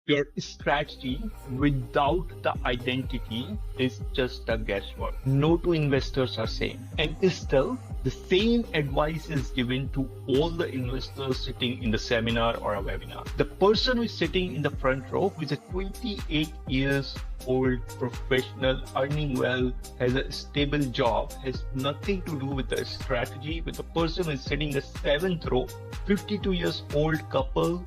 Your strategy without the identity is just a guesswork. No two investors are same. And still, the same advice is given to all the investors sitting in the seminar or a webinar. The person who is sitting in the front row, who is a 28 years old professional, earning well, has a stable job, has nothing to do with the strategy. With the person who is sitting in the seventh row, 52 years old couple,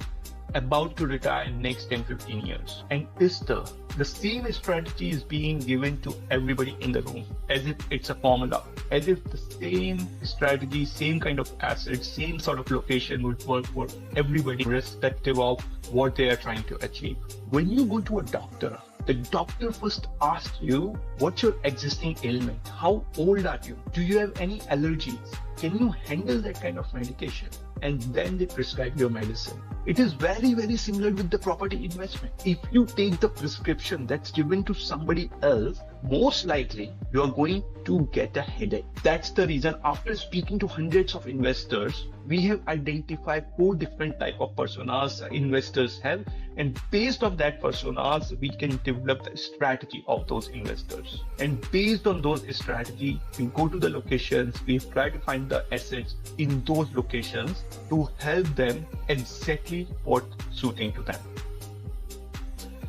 about to retire in next 10-15 years. And still, the same strategy is being given to everybody in the room, as if it's a formula, as if the same strategy, same kind of assets, same sort of location would work for everybody, irrespective of what they are trying to achieve. When you go to a doctor, the doctor first asks you, what's your existing ailment? How old are you? Do you have any allergies? Can you handle that kind of medication? And then they prescribe your medicine. It is very, very similar with the property investment. If you take the prescription that's given to somebody else, most likely you are going to get a headache. That's the reason, after speaking to hundreds of investors, we have identified 4 different type of personas investors have, and based on that personas, we can develop the strategy of those investors. And based on those strategy, we go to the locations, we try to find the assets in those locations to help them exactly what suiting to them.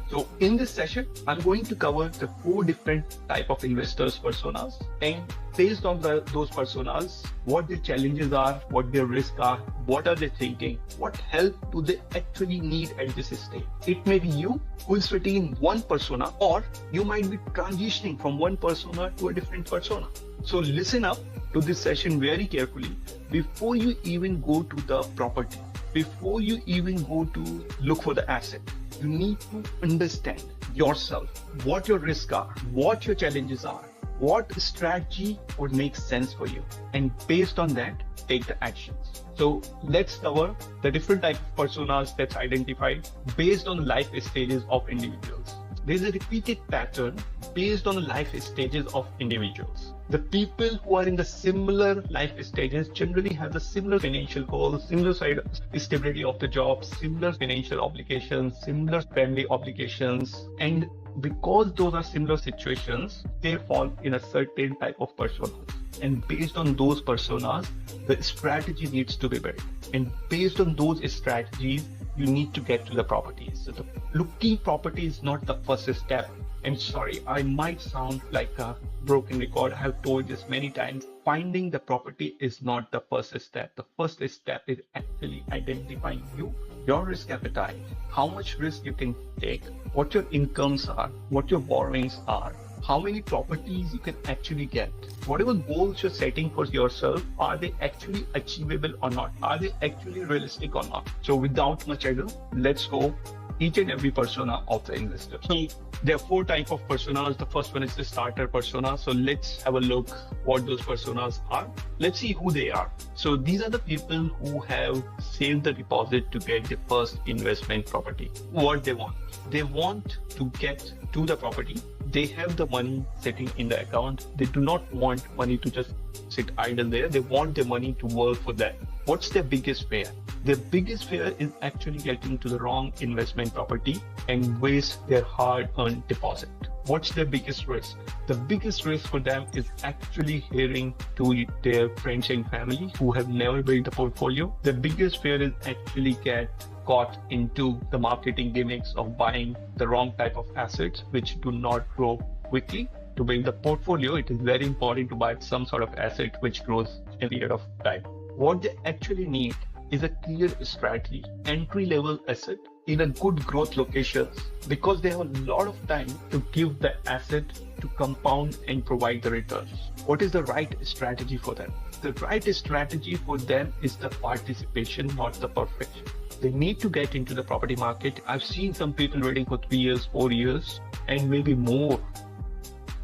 So in this session, I'm going to cover the 4 different type of investors personas, and based on those personas, what their challenges are, what their risks are, what are they thinking, what help do they actually need at this stage. It may be you who is sitting in one persona, or you might be transitioning from one persona to a different persona. So listen up to this session very carefully before you even go to the property, before you even go to look for the asset. You need to understand yourself, what your risks are, what your challenges are, what strategy would make sense for you, and based on that, take the actions. So let's cover the different type of personas that's identified based on life stages of individuals. There's a repeated pattern based on the life stages of individuals. The people who are in the similar life stages generally have the similar financial goals, similar side stability of the job, similar financial obligations, similar family obligations, and because those are similar situations, they fall in a certain type of personas. And based on those personas, the strategy needs to be built. And based on those strategies, you need to get to the properties. So the looking property is not the first step. And sorry, I might sound like a broken record. I have told this many times. Finding the property is not the first step. The first step is actually identifying you, your risk appetite, how much risk you can take, what your incomes are, what your borrowings are, how many properties you can actually get. Whatever goals you're setting for yourself, are they actually achievable or not? Are they actually realistic or not? So without much ado, let's go each and every persona of the investor. So there are 4 types of personas. The first one is the starter persona. So let's have a look what those personas are. Let's see who they are. So these are the people who have saved the deposit to get the first investment property. What they want? They want to get to the property. They have the money sitting in the account. They do not want money to just sit idle there. They want their money to work for them. What's their biggest fear? Their biggest fear is actually getting to the wrong investment property and waste their hard-earned deposit. What's their biggest risk? The biggest risk for them is actually hearing to their friends and family who have never built a portfolio. The biggest fear is actually get caught into the marketing gimmicks of buying the wrong type of assets which do not grow quickly. To build the portfolio, it is very important to buy some sort of asset which grows in a period of time. What they actually need is a clear strategy, entry-level asset in a good growth locations, because they have a lot of time to give the asset to compound and provide the returns. What is the right strategy for them? The right strategy for them is the participation, not the perfection. They need to get into the property market. I've seen some people waiting for 3 years, 4 years, and maybe more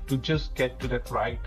to just get to that right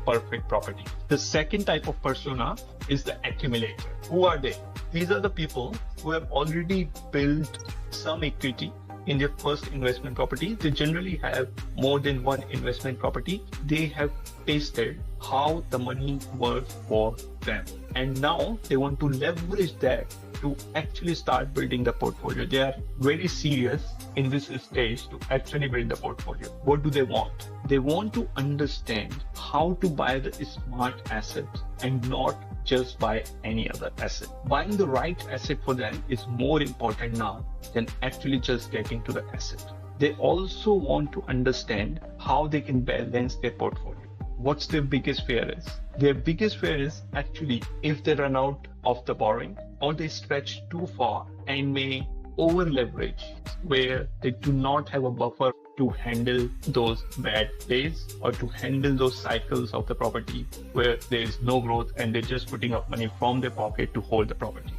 perfect property. The second type of persona is the accumulator. Who are they? These are the people who have already built some equity in their first investment property, they generally have more than one investment property. They have tasted how the money works for them. And now they want to leverage that to actually start building the portfolio. They are very serious in this stage to actually build the portfolio. What do they want? They want to understand how to buy the smart asset and not just buy any other asset. Buying the right asset for them is more important now than actually just getting to the asset. They also want to understand how they can balance their portfolio. What's their biggest fear is? Their biggest fear is actually if they run out of the borrowing or they stretch too far and may over leverage where they do not have a buffer to handle those bad days or to handle those cycles of the property where there is no growth and they're just putting up money from their pocket to hold the property.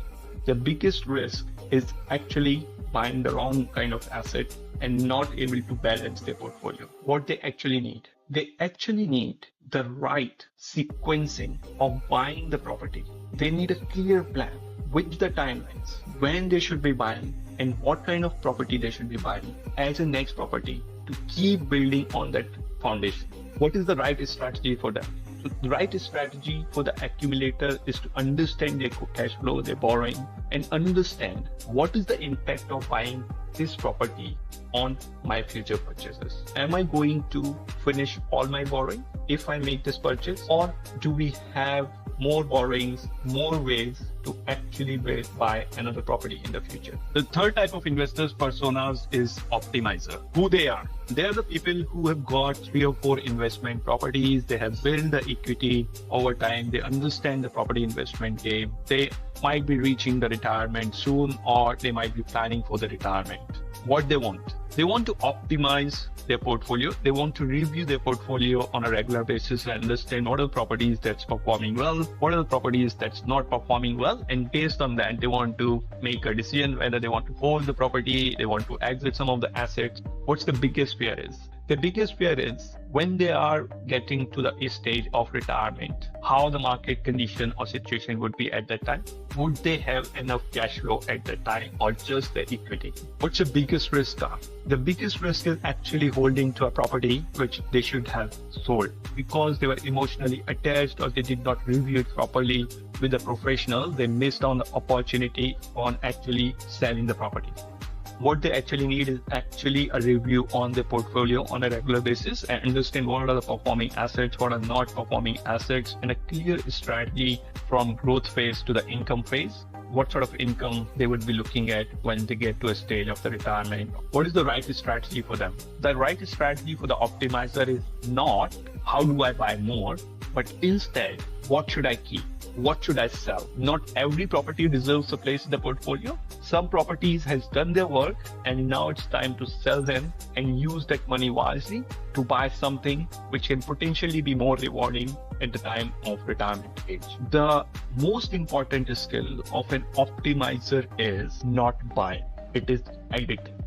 The biggest risk is actually buying the wrong kind of asset and not able to balance their portfolio. What they actually need? They actually need the right sequencing of buying the property. They need a clear plan with the timelines, when they should be buying and what kind of property they should be buying as a next property to keep building on that foundation. What is the right strategy for them? So the right strategy for the accumulator is to understand their cash flow, their borrowing, and understand what is the impact of buying this property on my future purchases. Am I going to finish all my borrowing if I make this purchase, or do we have more borrowings, more ways to actually buy another property in the future? The third type of investors personas is optimizer. Who they are? They are the people who have got 3 or 4 investment properties. They have built the equity over time. They understand the property investment game. They might be reaching the retirement soon, or they might be planning for the retirement. What they want? They want to optimize their portfolio. They want to review their portfolio on a regular basis and understand what are the properties that's performing well, what are the properties that's not performing well, and based on that, they want to make a decision whether they want to hold the property, they want to exit some of the assets. What's the biggest fear is? The biggest fear is when they are getting to the stage of retirement, how the market condition or situation would be at that time. Would they have enough cash flow at that time or just the equity? What's the biggest risk are? The biggest risk is actually holding to a property which they should have sold because they were emotionally attached or they did not review it properly with a professional. They missed on the opportunity on actually selling the property. What they actually need is actually a review on the portfolio on a regular basis and understand what are the performing assets, what are not performing assets, and a clear strategy from growth phase to the income phase. What sort of income they would be looking at when they get to a stage of the retirement. What is the right strategy for them? The right strategy for the optimizer is not how do I buy more, but instead, what should I keep? What should I sell? Not every property deserves a place in the portfolio. Some properties has done their work and now it's time to sell them and use that money wisely to buy something which can potentially be more rewarding at the time of retirement age. The most important skill of an optimizer is not buying. It is editing.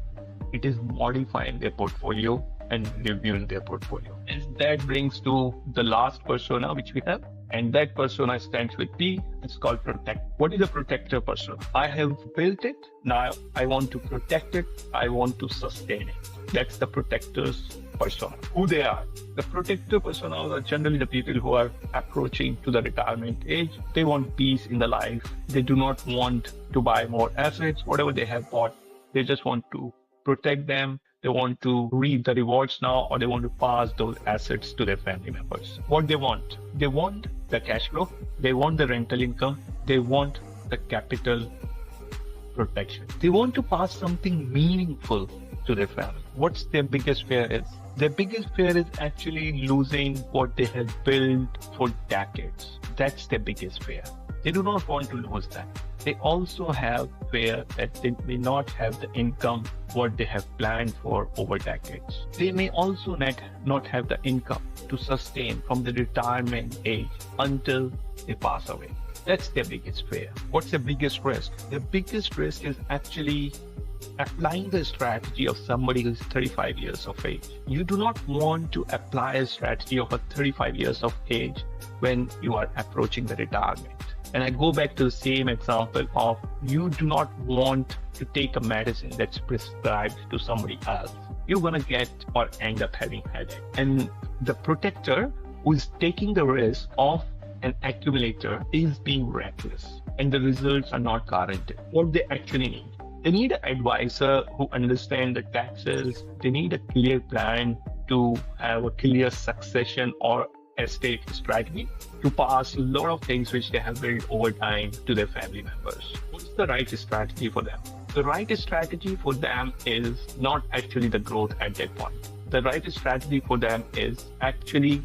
It is modifying their portfolio and reviewing their portfolio. And that brings to the last persona which we have. And that persona stands with P. It's called protect. What is a protector persona? I have built it. Now I want to protect it. I want to sustain it. That's the protector's persona. Who they are? The protector personas are generally the people who are approaching to the retirement age. They want peace in the life. They do not want to buy more assets. Whatever they have bought, they just want to protect them. They want to reap the rewards now, or they want to pass those assets to their family members. What they want? They want the cash flow. They want the rental income. They want the capital protection. They want to pass something meaningful to their family. What's their biggest fear is? Their biggest fear is actually losing what they have built for decades. That's their biggest fear. They do not want to lose that. They also have fear that they may not have the income what they have planned for over decades. They may also not have the income to sustain from the retirement age until they pass away. That's their biggest fear. What's the biggest risk? The biggest risk is actually applying the strategy of somebody who's 35 years of age. You do not want to apply a strategy of a 35 years of age when you are approaching the retirement. And I go back to the same example of you do not want to take a medicine that's prescribed to somebody else. You're going to get or end up having headache. And the protector who is taking the risk of an accumulator is being reckless, and the results are not guaranteed. What they actually need, they need an advisor who understands the taxes. They need a clear plan to have a clear succession or estate strategy to pass a lot of things which they have built over time to their family members. What's the right strategy for them? The right strategy for them is not actually the growth at that point. The right strategy for them is actually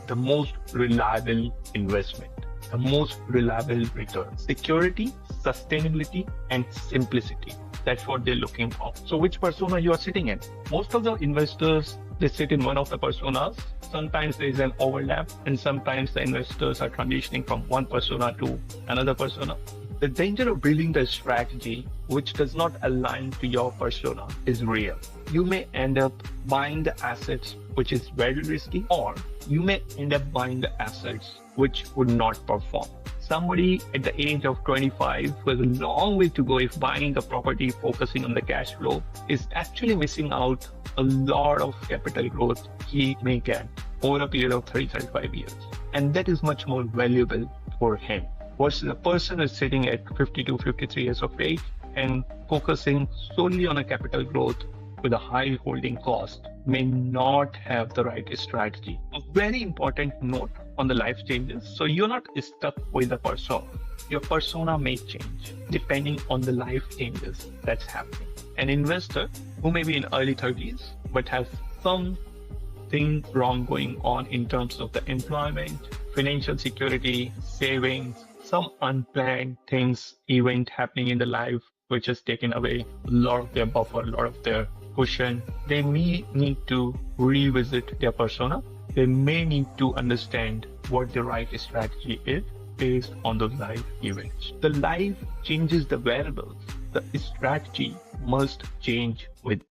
the most reliable investment, the most reliable return, security, sustainability, and simplicity. That's what they're looking for. So which persona you are sitting in? Most of the investors, they sit in one of the personas. Sometimes there is an overlap, and sometimes the investors are transitioning from one persona to another persona. The danger of building the strategy which does not align to your persona is real. You may end up buying the assets which is very risky, or you may end up buying the assets which would not perform. Somebody at the age of 25 who has a long way to go if buying a property focusing on the cash flow is actually missing out a lot of capital growth he may get over a period of 30-35 years. And that is much more valuable for him versus a person is sitting at 52-53 years of age and focusing solely on a capital growth with a high holding cost may not have the right strategy. A very important note on the life changes. So you're not stuck with a persona. Your persona may change depending on the life changes that's happening. An investor who may be in early 30s but has something wrong going on in terms of the employment, financial security, savings, some unplanned things, event happening in the life which has taken away a lot of their buffer, a lot of their cushion. They may need to revisit their persona. They may need to understand what the right strategy is based on those life events. The life changes the variables. The strategy must change with